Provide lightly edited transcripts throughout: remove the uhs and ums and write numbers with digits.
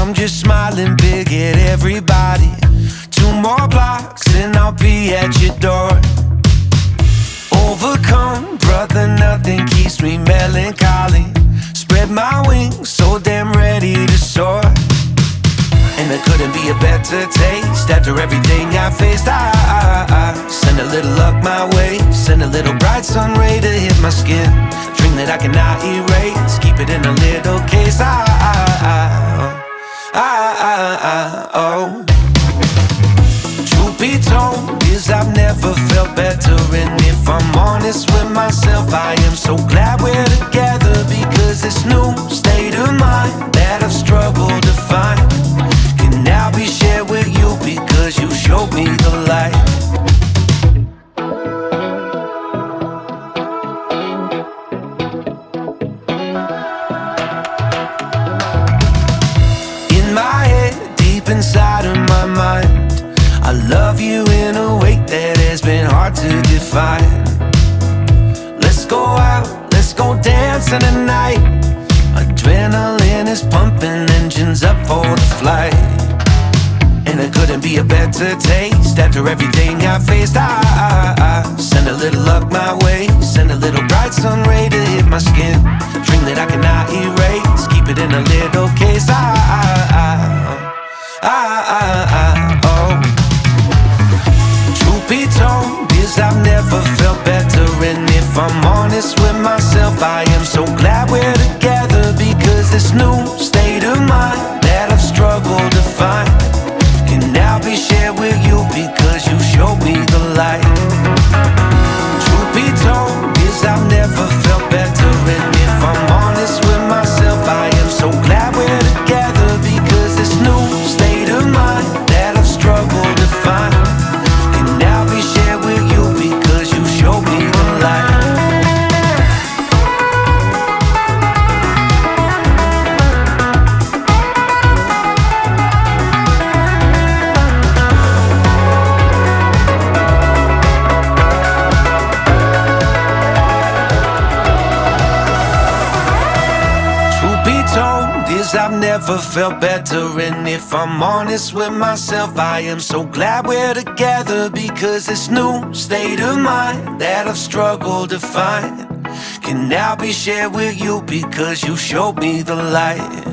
I'm just smiling big at everybody. 2 more blocks and I'll be at your door. Overcome, brother, nothing keeps me melancholy. Spread my wings, so damn ready to soar. And there couldn't be a better taste after everything I faced. I send a little luck my way, send a little bright sun ray to hit my skin. A dream that I cannot erase, keep it in a little case. Truth be told is I've never felt better. And if I'm honest with myself, I am so glad we're together. Because this new state of mind that I've struggled to find can now be shared with you, because you showed me the light. In my head, deep inside of my mind, I love you in a way that has been hard to define. Let's go out, let's go dancing tonight. Adrenaline is pumping, engines up for the flight. And there couldn't be a better taste after everything I faced. I send a little luck my way, send a little bright sun ray to hit my skin. A dream that I cannot erase, keep it in a little case. Truth be told is I've never felt better. And if I'm honest with myself, I am so glad we're together. Because this new state of mind that I've struggled to find can now be shared with you, because you showed me the light. Truth be told is I've never felt better. And if I'm honest with myself, I am so glad we're together. Because this new state of mind that I've struggled to find can now be shared with you, because you showed me the light. I've never felt better. And if I'm honest with myself, I am so glad we're together. Because this new state of mind that I've struggled to find can now be shared with you, because you showed me the light.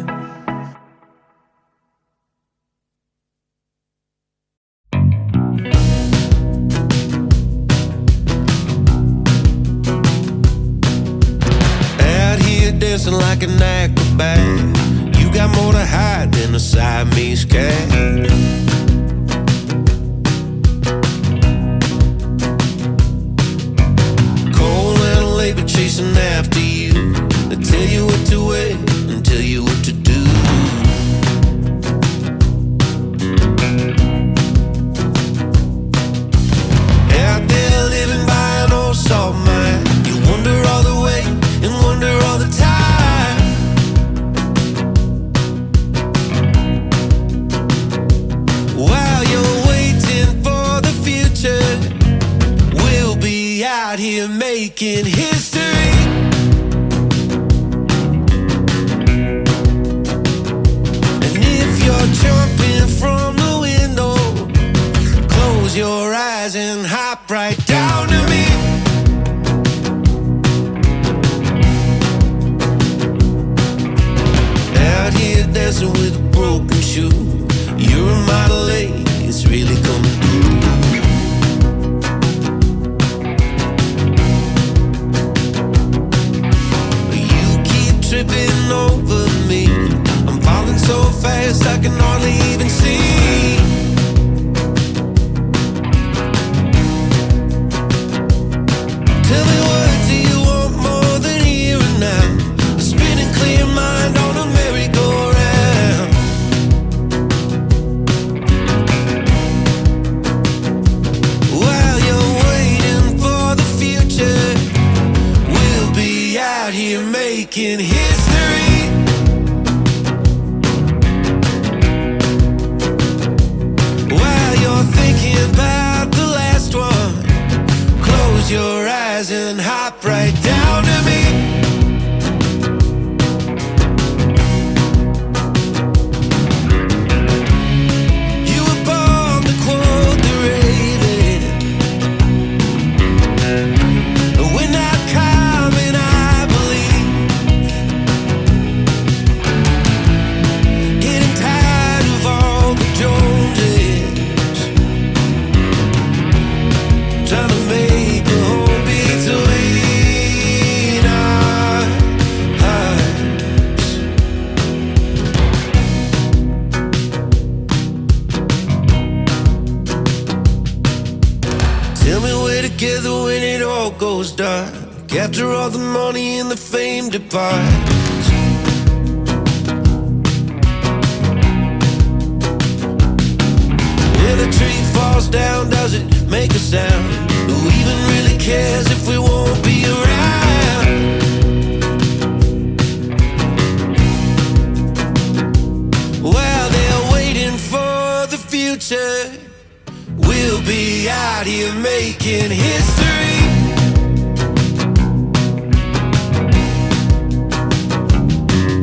Dancing like an acrobat, you got more to hide than a Siamese cat. Cold and labor chasing after you. They tell you what to wear and tell you what to do. Out there living by an old salt mine, you wonder all the way and wonder all the time. While you're waiting for the future, we'll be out here making history. And if you're jumping from the window, close your eyes and hop right down to me. Out here dancing with a broken shoe, you're a model A, it's really coming through. You keep tripping over me, I'm falling so fast I can hardly even see. Tell me, what do you want more than here and now? A spinning clear mind on a merry-go-round. While you're waiting for the future, we'll be out here making history. While you're thinking about the last one, close your eyes and hop right down to me. all goes dark, after all the money and the fame departs. When a tree falls down, does it make a sound? Who even really cares if we won't be around? While they're waiting for the future, we'll be out here making history.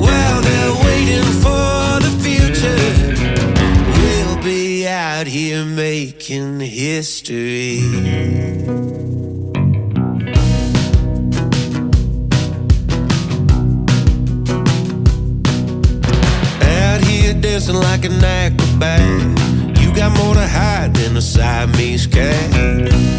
While they're waiting for the future, we'll be out here making history. Dancing like an acrobat, you got more to hide than a Siamese cat.